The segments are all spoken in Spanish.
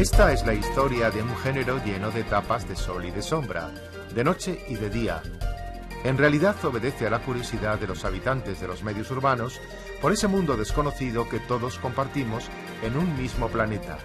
Esta es la historia de un género lleno de etapas de sol y de sombra, de noche y de día. En realidad obedece a la curiosidad de los habitantes de los medios urbanos por ese mundo desconocido que todos compartimos en un mismo planeta.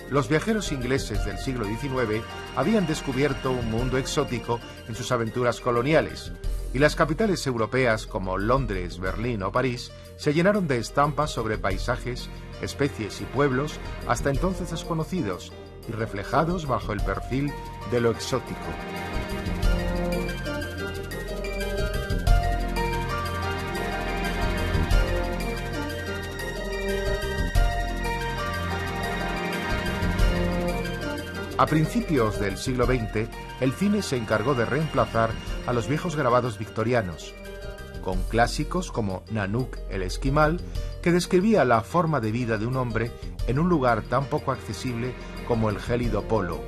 Los viajeros ingleses del siglo XIX habían descubierto un mundo exótico en sus aventuras coloniales, y las capitales europeas como Londres, Berlín o París se llenaron de estampas sobre paisajes, especies y pueblos hasta entonces desconocidos y reflejados bajo el perfil de lo exótico. A principios del siglo XX, el cine se encargó de reemplazar a los viejos grabados victorianos, con clásicos como Nanook el esquimal, que describía la forma de vida de un hombre en un lugar tan poco accesible como el gélido polo.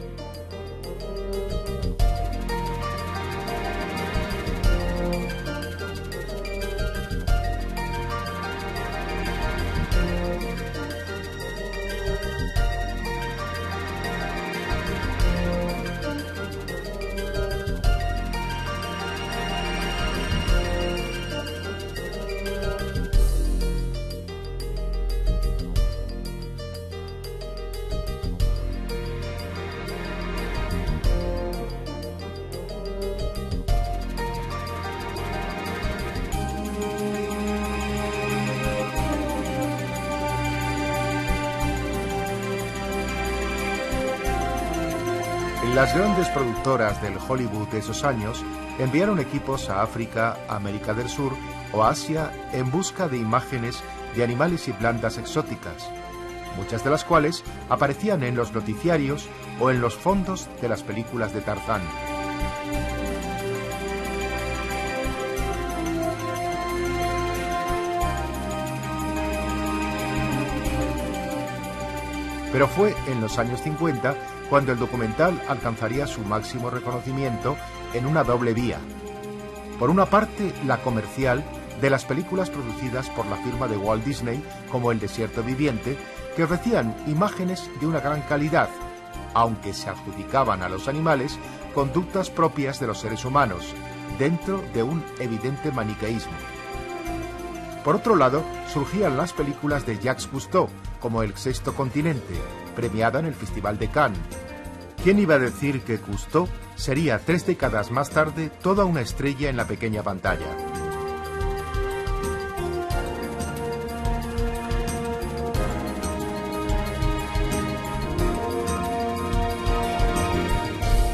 Las grandes productoras del Hollywood de esos años enviaron equipos a África, América del Sur o Asia en busca de imágenes de animales y plantas exóticas, muchas de las cuales aparecían en los noticiarios o en los fondos de las películas de Tarzán. Pero fue en los años 50 cuando el documental alcanzaría su máximo reconocimiento en una doble vía. Por una parte, la comercial de las películas producidas por la firma de Walt Disney, como El desierto viviente, que ofrecían imágenes de una gran calidad, aunque se adjudicaban a los animales conductas propias de los seres humanos, dentro de un evidente maniqueísmo. Por otro lado, surgían las películas de Jacques Cousteau, como El sexto continente, premiada en el Festival de Cannes. ¿Quién iba a decir que Cousteau sería 3 décadas más tarde toda una estrella en la pequeña pantalla?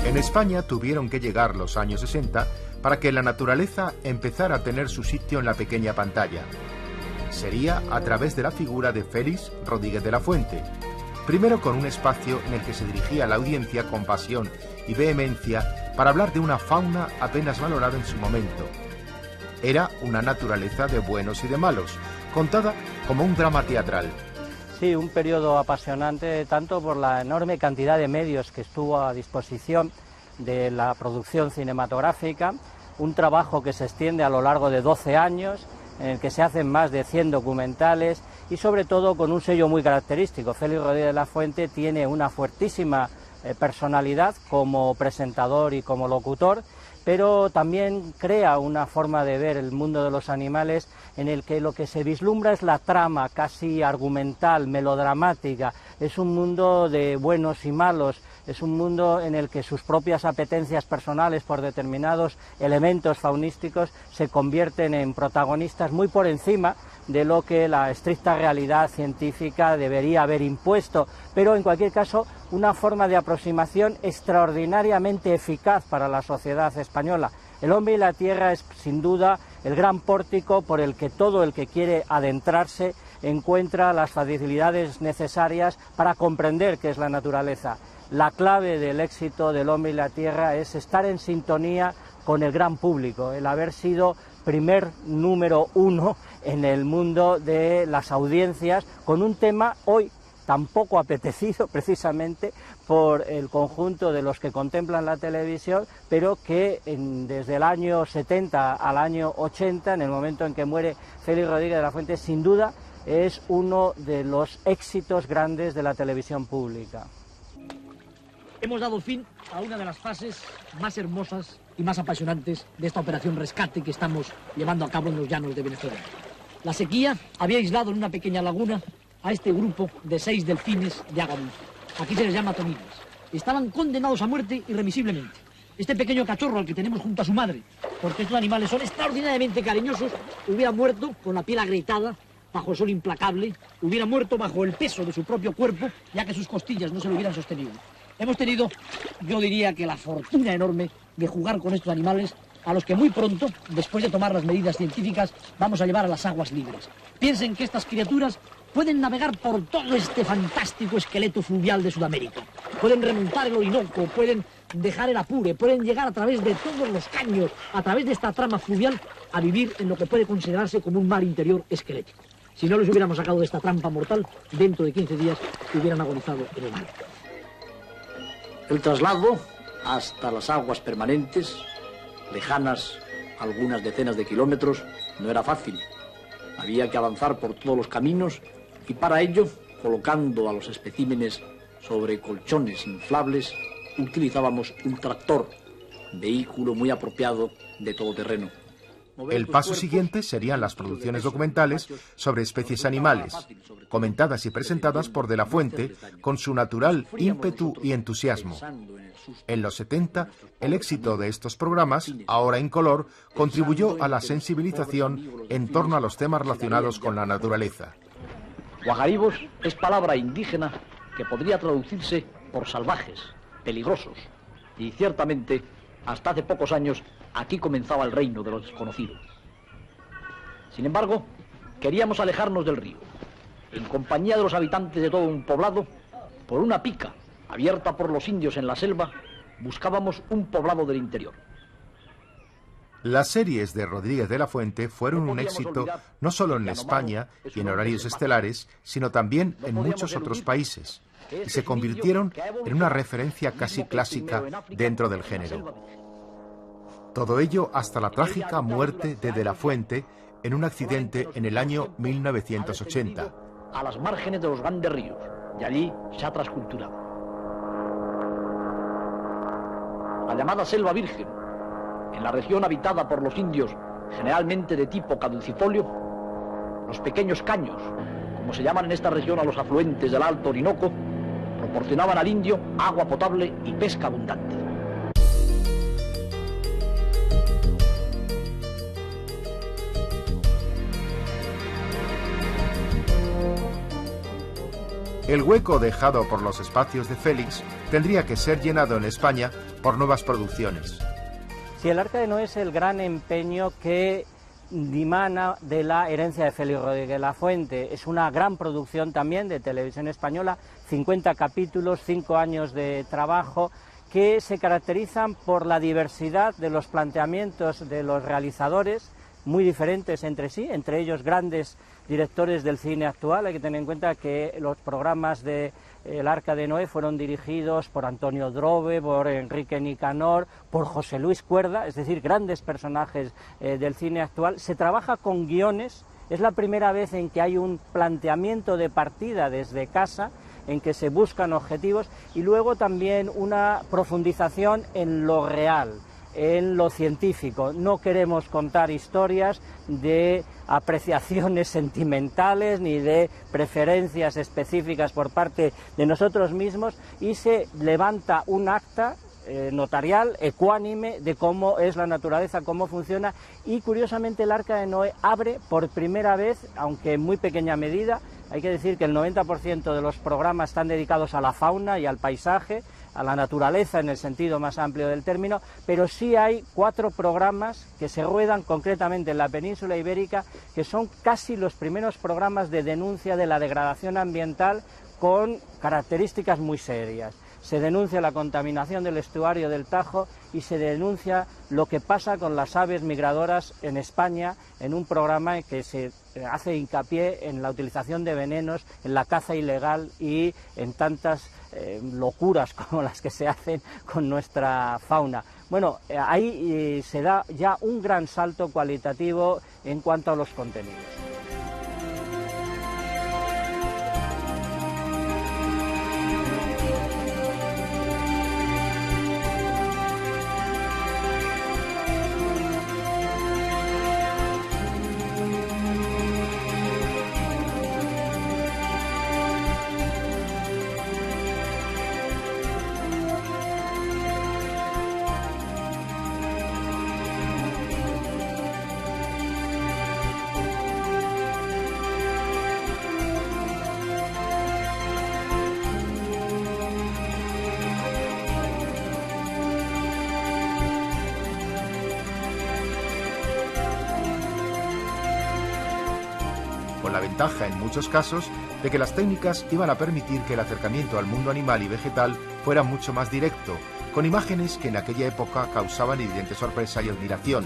En España tuvieron que llegar los años 60 para que la naturaleza empezara a tener su sitio en la pequeña pantalla. Sería a través de la figura de Félix Rodríguez de la Fuente, primero con un espacio en el que se dirigía a la audiencia con pasión y vehemencia para hablar de una fauna apenas valorada en su momento. Era una naturaleza de buenos y de malos, contada como un drama teatral. Sí, un periodo apasionante tanto por la enorme cantidad de medios que estuvo a disposición de la producción cinematográfica, un trabajo que se extiende a lo largo de 12 años, en el que se hacen más de 100 documentales y sobre todo con un sello muy característico. Félix Rodríguez de la Fuente tiene una fuertísima personalidad como presentador y como locutor, pero también crea una forma de ver el mundo de los animales en el que lo que se vislumbra es la trama casi argumental, melodramática. Es un mundo de buenos y malos, es un mundo en el que sus propias apetencias personales por determinados elementos faunísticos se convierten en protagonistas muy por encima de lo que la estricta realidad científica debería haber impuesto, pero en cualquier caso una forma de aproximación extraordinariamente eficaz para la sociedad española. El hombre y la tierra es sin duda el gran pórtico por el que todo el que quiere adentrarse encuentra las facilidades necesarias para comprender qué es la naturaleza. La clave del éxito del hombre y la tierra es estar en sintonía con el gran público, el haber sido primer número 1 en el mundo de las audiencias con un tema hoy tan poco apetecido precisamente por el conjunto de los que contemplan la televisión, pero que desde el año 70 al año 80, en el momento en que muere Félix Rodríguez de la Fuente, sin duda es uno de los éxitos grandes de la televisión pública. hemos dado fin a una de las fases más hermosas y más apasionantes de esta operación rescate que estamos llevando a cabo en los llanos de Venezuela. La sequía había aislado en una pequeña laguna a este grupo de 6 delfines de agua dulce. Aquí se les llama toninas. Estaban condenados a muerte irremisiblemente. Este pequeño cachorro al que tenemos junto a su madre, porque estos animales son extraordinariamente cariñosos, hubiera muerto con la piel agrietada, bajo el sol implacable, hubiera muerto bajo el peso de su propio cuerpo, ya que sus costillas no se lo hubieran sostenido. Hemos tenido, yo diría que la fortuna enorme de jugar con estos animales, a los que muy pronto, después de tomar las medidas científicas, vamos a llevar a las aguas libres. Piensen que estas criaturas pueden navegar por todo este fantástico esqueleto fluvial de Sudamérica. Pueden remontar el Orinoco, pueden dejar el Apure, pueden llegar a través de todos los caños, a través de esta trama fluvial, a vivir en lo que puede considerarse como un mar interior esquelético. Si no les hubiéramos sacado de esta trampa mortal, dentro de 15 días hubieran agonizado en el mar. El traslado hasta las aguas permanentes, lejanas algunas decenas de kilómetros, no era fácil. Había que avanzar por todos los caminos y para ello, colocando a los especímenes sobre colchones inflables, utilizábamos un tractor, vehículo muy apropiado de todoterreno. El paso siguiente serían las producciones documentales sobre especies animales, comentadas y presentadas por De la Fuente con su natural ímpetu y entusiasmo. En los 70, el éxito de estos programas, ahora en color, contribuyó a la sensibilización en torno a los temas relacionados con la naturaleza. Guajaribos es palabra indígena que podría traducirse por salvajes, peligrosos, y ciertamente, hasta hace pocos años, aquí comenzaba el reino de los desconocidos. Sin embargo, queríamos alejarnos del río. En compañía de los habitantes de todo un poblado, por una pica abierta por los indios en la selva, buscábamos un poblado del interior. Las series de Rodríguez de la Fuente fueron un éxito no solo en España y en horarios estelares, sino también en muchos otros países, y se convirtieron en una referencia casi clásica dentro del género. Todo ello hasta la trágica muerte de la Fuente en un accidente en el año 1980. A las márgenes de los grandes ríos, y allí se ha transculturado. La llamada Selva Virgen, en la región habitada por los indios, generalmente de tipo caducifolio, los pequeños caños, como se llaman en esta región a los afluentes del Alto Orinoco, proporcionaban al indio agua potable y pesca abundante. El hueco dejado por los espacios de Félix tendría que ser llenado en España por nuevas producciones. Sí, el Arca de Noé es el gran empeño que dimana de la herencia de Félix Rodríguez de la Fuente. Es una gran producción también de Televisión Española, 50 capítulos, 5 años de trabajo, que se caracterizan por la diversidad de los planteamientos de los realizadores, muy diferentes entre sí, entre ellos grandes directores del cine actual. Hay que tener en cuenta que los programas de El Arca de Noé fueron dirigidos por Antonio Drobe, por Enrique Nicanor, por José Luis Cuerda, es decir, grandes personajes del cine actual. Se trabaja con guiones, es la primera vez en que hay un planteamiento de partida desde casa, en que se buscan objetivos, y luego también una profundización en lo real, en lo científico. No queremos contar historias de apreciaciones sentimentales ni de preferencias específicas por parte de nosotros mismos, y se levanta un acta notarial, ecuánime, de cómo es la naturaleza, cómo funciona, y curiosamente el Arca de Noé abre por primera vez, aunque en muy pequeña medida. Hay que decir que el 90% de los programas están dedicados a la fauna y al paisaje, a la naturaleza en el sentido más amplio del término, pero sí hay 4 programas que se ruedan concretamente en la península ibérica, que son casi los primeros programas de denuncia de la degradación ambiental con características muy serias. Se denuncia la contaminación del estuario del Tajo y se denuncia lo que pasa con las aves migradoras en España, en un programa que se hace hincapié en la utilización de venenos, en la caza ilegal y en tantas locuras como las que se hacen con nuestra fauna. Bueno, ahí se da ya un gran salto cualitativo en cuanto a los contenidos. ventaja en muchos casos de que las técnicas iban a permitir que el acercamiento al mundo animal y vegetal fuera mucho más directo, con imágenes que en aquella época causaban evidente sorpresa y admiración.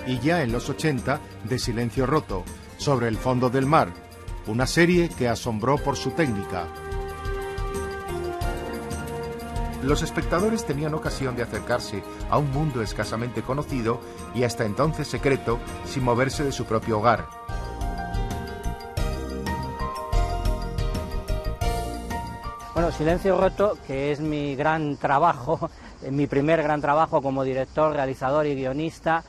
Y ya en los 80, De Silencio Roto, Sobre el fondo del mar, una serie que asombró por su técnica. Los espectadores tenían ocasión de acercarse a un mundo escasamente conocido y hasta entonces secreto, sin moverse de su propio hogar. Bueno, Silencio Roto, que es mi gran trabajo, mi primer gran trabajo como director, realizador y guionista,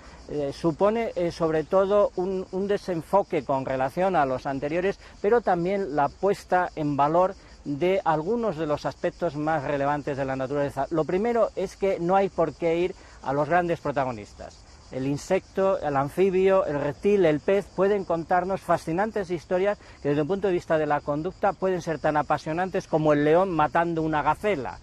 supone sobre todo un desenfoque con relación a los anteriores, pero también la puesta en valor de algunos de los aspectos más relevantes de la naturaleza. Lo primero es que no hay por qué ir a los grandes protagonistas. El insecto, el anfibio, el reptil, el pez pueden contarnos fascinantes historias que desde el punto de vista de la conducta pueden ser tan apasionantes como el león matando una gacela.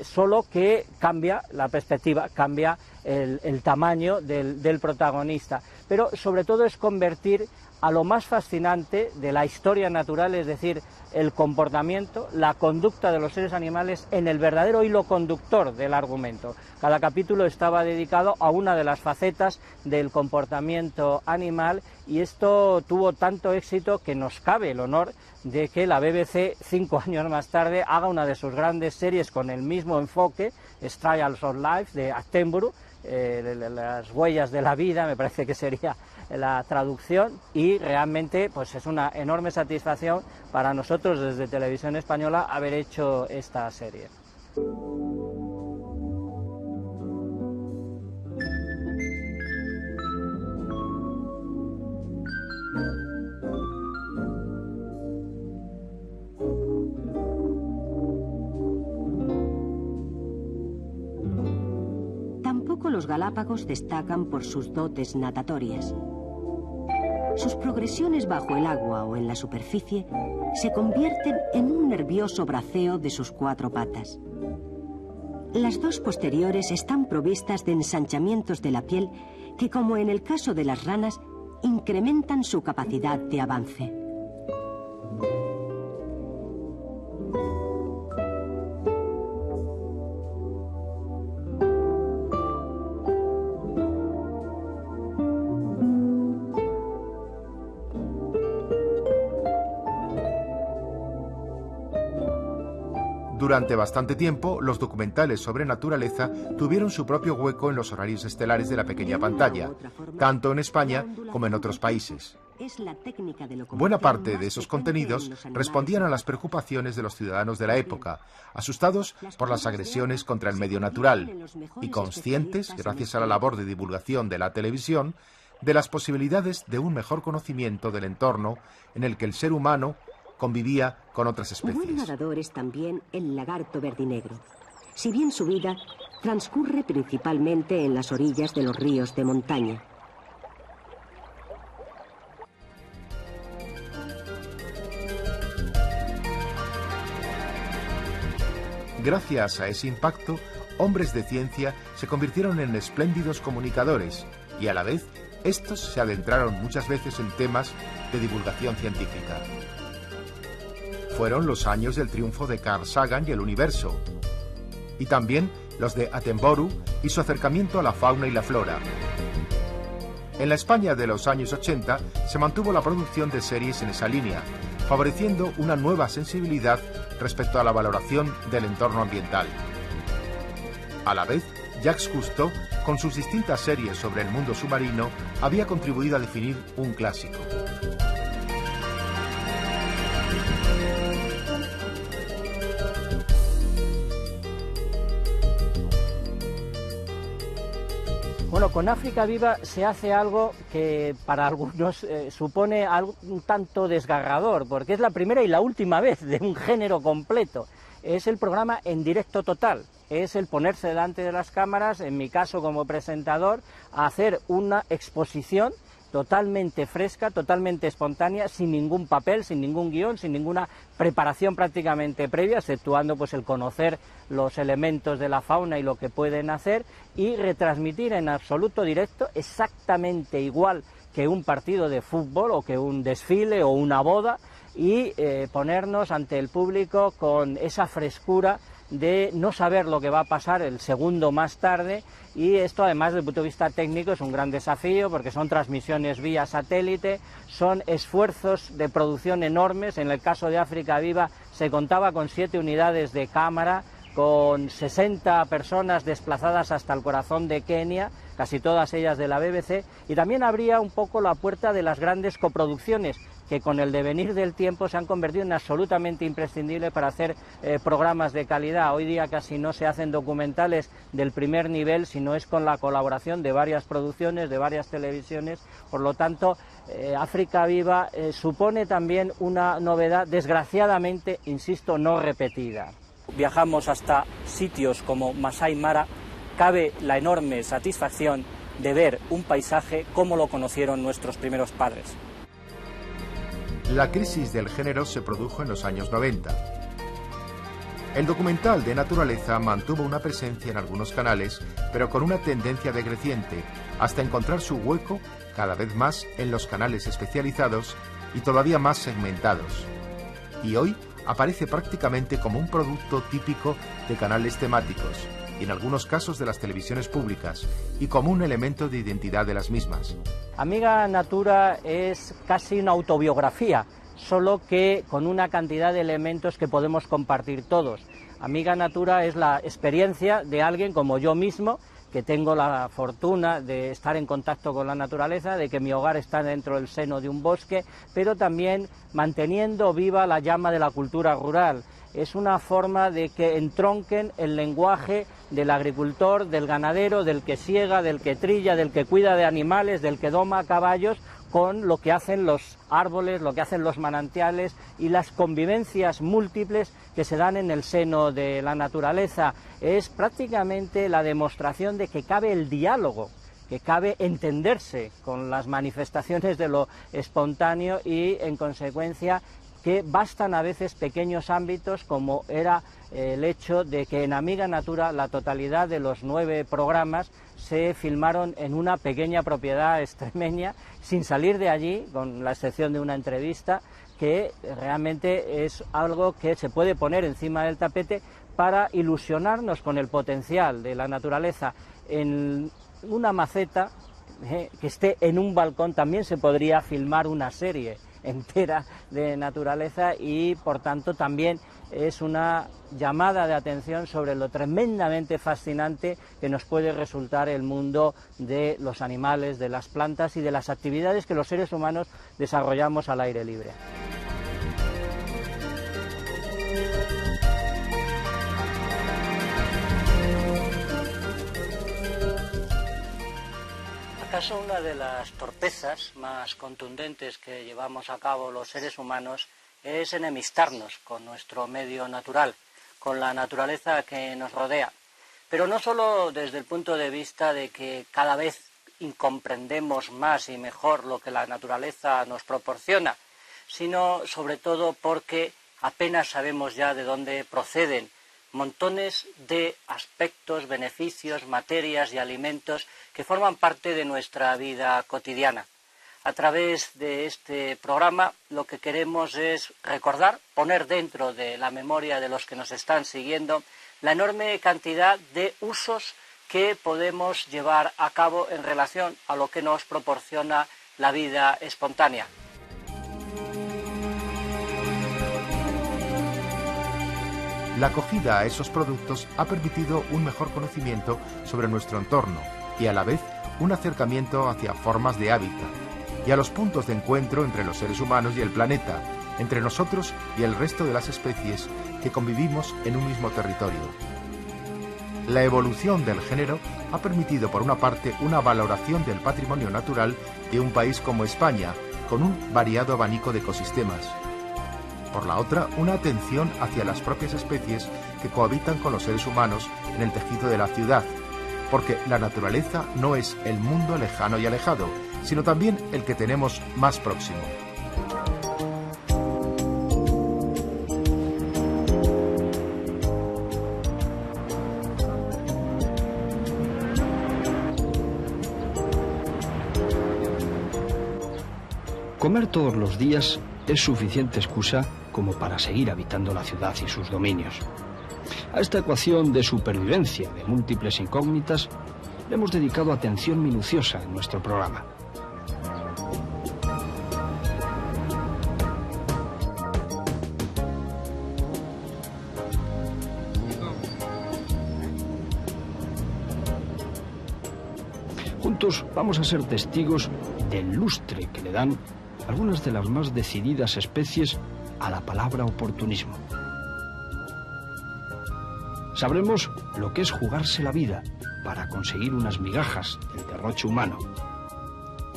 Solo que cambia la perspectiva, cambia el tamaño del protagonista, pero sobre todo es convertir a lo más fascinante de la historia natural, es decir, el comportamiento, la conducta de los seres animales en el verdadero hilo conductor del argumento. Cada capítulo estaba dedicado a una de las facetas del comportamiento animal y esto tuvo tanto éxito que nos cabe el honor de que la BBC 5 años más tarde haga una de sus grandes series con el mismo enfoque, Trials of Life, de Attenborough, las huellas de la vida, me parece que sería la traducción, y realmente pues es una enorme satisfacción para nosotros desde Televisión Española haber hecho esta serie. Tampoco los Galápagos destacan por sus dotes natatorias. Sus progresiones bajo el agua o en la superficie se convierten en un nervioso braceo de sus 4 patas. Las 2 posteriores están provistas de ensanchamientos de la piel que, como en el caso de las ranas, incrementan su capacidad de avance. Durante bastante tiempo, los documentales sobre naturaleza tuvieron su propio hueco en los horarios estelares de la pequeña pantalla, tanto en España como en otros países. Buena parte de esos contenidos respondían a las preocupaciones de los ciudadanos de la época, asustados por las agresiones contra el medio natural y conscientes, gracias a la labor de divulgación de la televisión, de las posibilidades de un mejor conocimiento del entorno en el que el ser humano convivía con otras especies. Buen nadador es también el lagarto verdinegro, si bien su vida transcurre principalmente en las orillas de los ríos de montaña. Gracias a ese impacto, hombres de ciencia se convirtieron en espléndidos comunicadores y a la vez estos se adentraron muchas veces en temas de divulgación científica. Fueron los años del triunfo de Carl Sagan y el universo, y también los de Attenborough y su acercamiento a la fauna y la flora. En la España de los años 80 se mantuvo la producción de series en esa línea, favoreciendo una nueva sensibilidad respecto a la valoración del entorno ambiental. A la vez, Jacques Cousteau, con sus distintas series sobre el mundo submarino, había contribuido a definir un clásico. Bueno, con África Viva se hace algo que para algunos supone algo un tanto desgarrador, porque es la primera y la última vez de un género completo. Es el programa en directo total, es el ponerse delante de las cámaras, en mi caso como presentador, a hacer una exposición totalmente fresca, totalmente espontánea, sin ningún papel, sin ningún guión, sin ninguna preparación prácticamente previa, exceptuando pues el conocer los elementos de la fauna y lo que pueden hacer, y retransmitir en absoluto directo, exactamente igual que un partido de fútbol o que un desfile o una boda, y ponernos ante el público con esa frescura de no saber lo que va a pasar el segundo más tarde. Y esto, además, desde el punto de vista técnico, es un gran desafío, porque son transmisiones vía satélite, son esfuerzos de producción enormes. En el caso de África Viva se contaba con 7 unidades de cámara, con 60 personas desplazadas hasta el corazón de Kenia, casi todas ellas de la BBC, y también abría un poco la puerta de las grandes coproducciones, que con el devenir del tiempo se han convertido en absolutamente imprescindibles para hacer programas de calidad. Hoy día casi no se hacen documentales del primer nivel, sino es con la colaboración de varias producciones, de varias televisiones. Por lo tanto, África Viva supone también una novedad, desgraciadamente, insisto, no repetida. Viajamos hasta sitios como Masai Mara, cabe la enorme satisfacción de ver un paisaje como lo conocieron nuestros primeros padres. La crisis del género se produjo en los años 90. El documental de naturaleza mantuvo una presencia en algunos canales, pero con una tendencia decreciente, hasta encontrar su hueco cada vez más en los canales especializados y todavía más segmentados. Y hoy aparece prácticamente como un producto típico de canales temáticos, y en algunos casos de las televisiones públicas, y como un elemento de identidad de las mismas. Amiga Natura es casi una autobiografía, solo que con una cantidad de elementos que podemos compartir todos. Amiga Natura es la experiencia de alguien como yo mismo, que tengo la fortuna de estar en contacto con la naturaleza, de que mi hogar está dentro del seno de un bosque, pero también manteniendo viva la llama de la cultura rural. Es una forma de que entronquen el lenguaje del agricultor, del ganadero, del que siega, del que trilla, del que cuida de animales, del que doma caballos, con lo que hacen los árboles, lo que hacen los manantiales y las convivencias múltiples que se dan en el seno de la naturaleza. Es prácticamente la demostración de que cabe el diálogo, que cabe entenderse con las manifestaciones de lo espontáneo y, en consecuencia, que bastan a veces pequeños ámbitos, como era el hecho de que en Amiga Natura la totalidad de los 9 programas se filmaron en una pequeña propiedad extremeña, sin salir de allí, con la excepción de una entrevista, que realmente es algo que se puede poner encima del tapete para ilusionarnos con el potencial de la naturaleza. En una maceta que esté en un balcón también se podría filmar una serie entera de naturaleza, y por tanto también es una llamada de atención sobre lo tremendamente fascinante que nos puede resultar el mundo de los animales, de las plantas y de las actividades que los seres humanos desarrollamos al aire libre. ¿Acaso una de las torpezas más contundentes que llevamos a cabo los seres humanos es enemistarnos con nuestro medio natural, con la naturaleza que nos rodea? Pero no solo desde el punto de vista de que cada vez incomprendemos más y mejor lo que la naturaleza nos proporciona, sino sobre todo porque apenas sabemos ya de dónde proceden montones de aspectos, beneficios, materias y alimentos que forman parte de nuestra vida cotidiana. A través de este programa lo que queremos es recordar, poner dentro de la memoria de los que nos están siguiendo la enorme cantidad de usos que podemos llevar a cabo en relación a lo que nos proporciona la vida espontánea. La acogida a esos productos ha permitido un mejor conocimiento sobre nuestro entorno y a la vez un acercamiento hacia formas de hábitat y a los puntos de encuentro entre los seres humanos y el planeta, entre nosotros y el resto de las especies que convivimos en un mismo territorio. La evolución del género ha permitido, por una parte, una valoración del patrimonio natural de un país como España, con un variado abanico de ecosistemas. Por la otra, una atención hacia las propias especies que cohabitan con los seres humanos en el tejido de la ciudad, porque la naturaleza no es el mundo lejano y alejado, sino también el que tenemos más próximo. Comer todos los días es suficiente excusa como para seguir habitando la ciudad y sus dominios. A esta ecuación de supervivencia de múltiples incógnitas le hemos dedicado atención minuciosa en nuestro programa. Juntos vamos a ser testigos del lustre que le dan algunas de las más decididas especies a la palabra oportunismo. Sabremos lo que es jugarse la vida para conseguir unas migajas del derroche humano.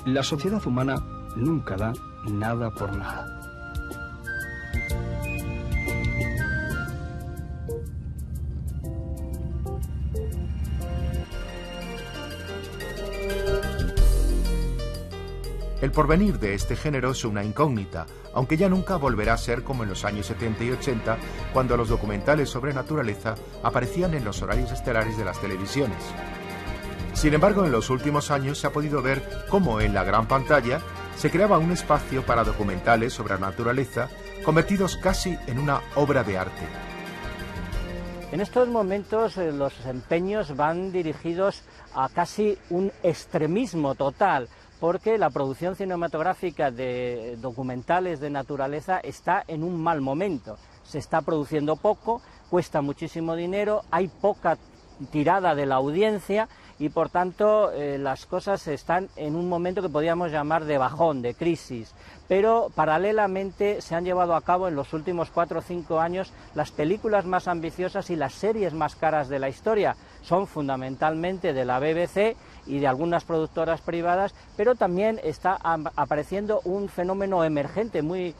La sociedad humana nunca da nada por nada. El porvenir de este género es una incógnita, aunque ya nunca volverá a ser como en los años 70 y 80, cuando los documentales sobre naturaleza aparecían en los horarios estelares de las televisiones. Sin embargo, en los últimos años se ha podido ver cómo en la gran pantalla se creaba un espacio para documentales sobre la naturaleza, convertidos casi en una obra de arte. En estos momentos los empeños van dirigidos a casi un extremismo total, porque la producción cinematográfica de documentales de naturaleza está en un mal momento. Se está produciendo poco, cuesta muchísimo dinero, hay poca tirada de la audiencia y por tanto las cosas están en un momento que podríamos llamar de bajón, de crisis. Pero paralelamente se han llevado a cabo en los últimos 4 o 5 años las películas más ambiciosas y las series más caras de la historia. Son fundamentalmente de la BBC y de algunas productoras privadas, pero también está apareciendo un fenómeno emergente muy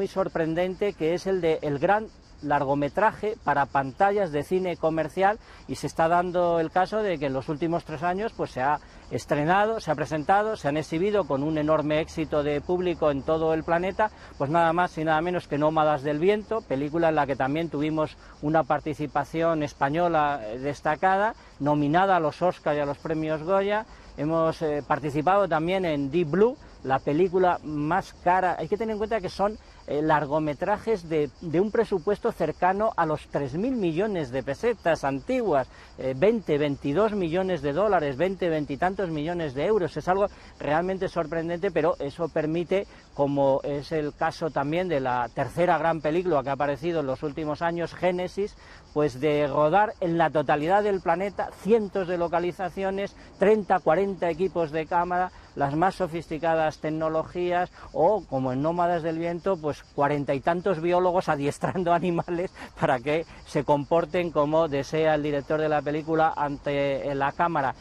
sorprendente, que es el de el gran largometraje para pantallas de cine comercial, y se está dando el caso de que en los últimos 3 años pues se ha estrenado, se ha presentado, se han exhibido con un enorme éxito de público en todo el planeta, pues nada más y nada menos que Nómadas del Viento, película en la que también tuvimos una participación española destacada, nominada a los Oscar y a los premios Goya. Hemos participado también en Deep Blue, la película más cara. Hay que tener en cuenta que son largometrajes de un presupuesto cercano a los 3.000 millones de pesetas antiguas, 22 millones de dólares, 20 y tantos millones de euros. Es algo realmente sorprendente, pero eso permite, como es el caso también de la tercera gran película que ha aparecido en los últimos años, Génesis, pues de rodar en la totalidad del planeta cientos de localizaciones, 30, 40 equipos de cámara, las más sofisticadas tecnologías, o como en Nómadas del Viento, pues 40 y tantos biólogos adiestrando animales para que se comporten como desea el director de la película ante la cámara.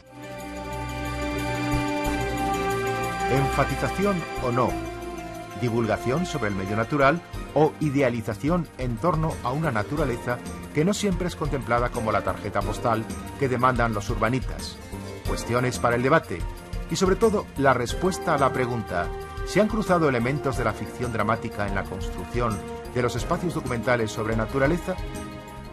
Enfatización o no, divulgación sobre el medio natural o idealización en torno a una naturaleza que no siempre es contemplada como la tarjeta postal que demandan los urbanitas. Cuestiones para el debate y sobre todo la respuesta a la pregunta: ¿se han cruzado elementos de la ficción dramática en la construcción de los espacios documentales sobre naturaleza?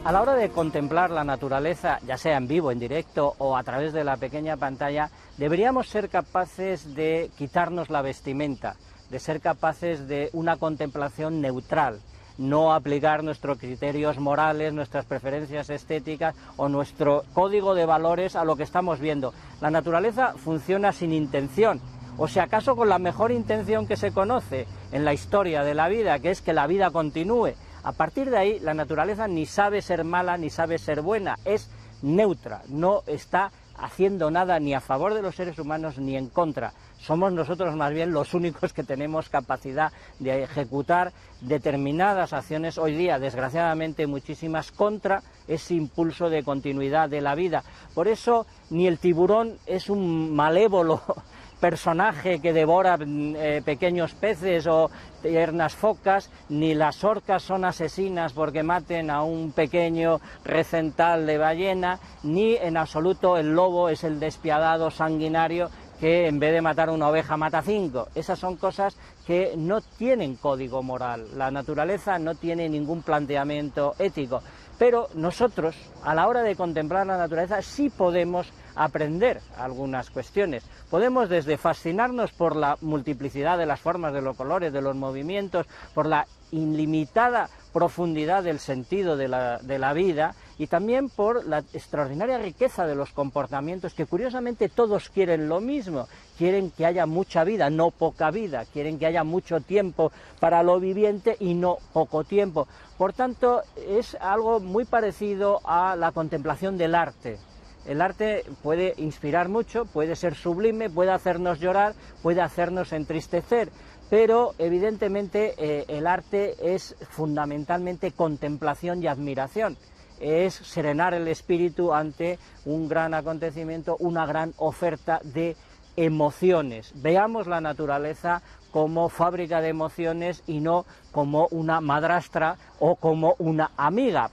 A la hora de contemplar la naturaleza, ya sea en vivo, en directo o a través de la pequeña pantalla, deberíamos ser capaces de quitarnos la vestimenta, de ser capaces de una contemplación neutral, no aplicar nuestros criterios morales, nuestras preferencias estéticas o nuestro código de valores a lo que estamos viendo. La naturaleza funciona sin intención, o si acaso con la mejor intención que se conoce en la historia de la vida, que es que la vida continúe. A partir de ahí, la naturaleza ni sabe ser mala ni sabe ser buena, es neutra, no está haciendo nada ni a favor de los seres humanos ni en contra. Somos nosotros más bien los únicos que tenemos capacidad de ejecutar determinadas acciones hoy día, desgraciadamente muchísimas, contra ese impulso de continuidad de la vida. Por eso ni el tiburón es un malévolo personaje que devora pequeños peces o tiernas focas, ni las orcas son asesinas porque maten a un pequeño recental de ballena, ni en absoluto el lobo es el despiadado sanguinario que en vez de matar una oveja mata 5. Esas son cosas que no tienen código moral. La naturaleza no tiene ningún planteamiento ético. Pero nosotros, a la hora de contemplar la naturaleza, sí podemos aprender algunas cuestiones. Podemos desde fascinarnos por la multiplicidad de las formas, de los colores, de los movimientos, por la ilimitada profundidad del sentido de la vida, y también por la extraordinaria riqueza de los comportamientos, que curiosamente todos quieren lo mismo, quieren que haya mucha vida, no poca vida, quieren que haya mucho tiempo para lo viviente y no poco tiempo. Por tanto, es algo muy parecido a la contemplación del arte. El arte puede inspirar mucho, puede ser sublime, puede hacernos llorar, puede hacernos entristecer, pero evidentemente el arte es fundamentalmente contemplación y admiración. Es serenar el espíritu ante un gran acontecimiento, una gran oferta de emociones. Veamos la naturaleza como fábrica de emociones y no como una madrastra o como una amiga.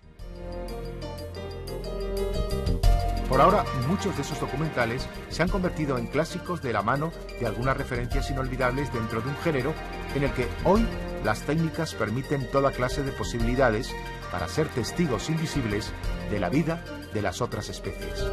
Por ahora, muchos de esos documentales se han convertido en clásicos de la mano de algunas referencias inolvidables dentro de un género en el que hoy las técnicas permiten toda clase de posibilidades para ser testigos invisibles de la vida de las otras especies.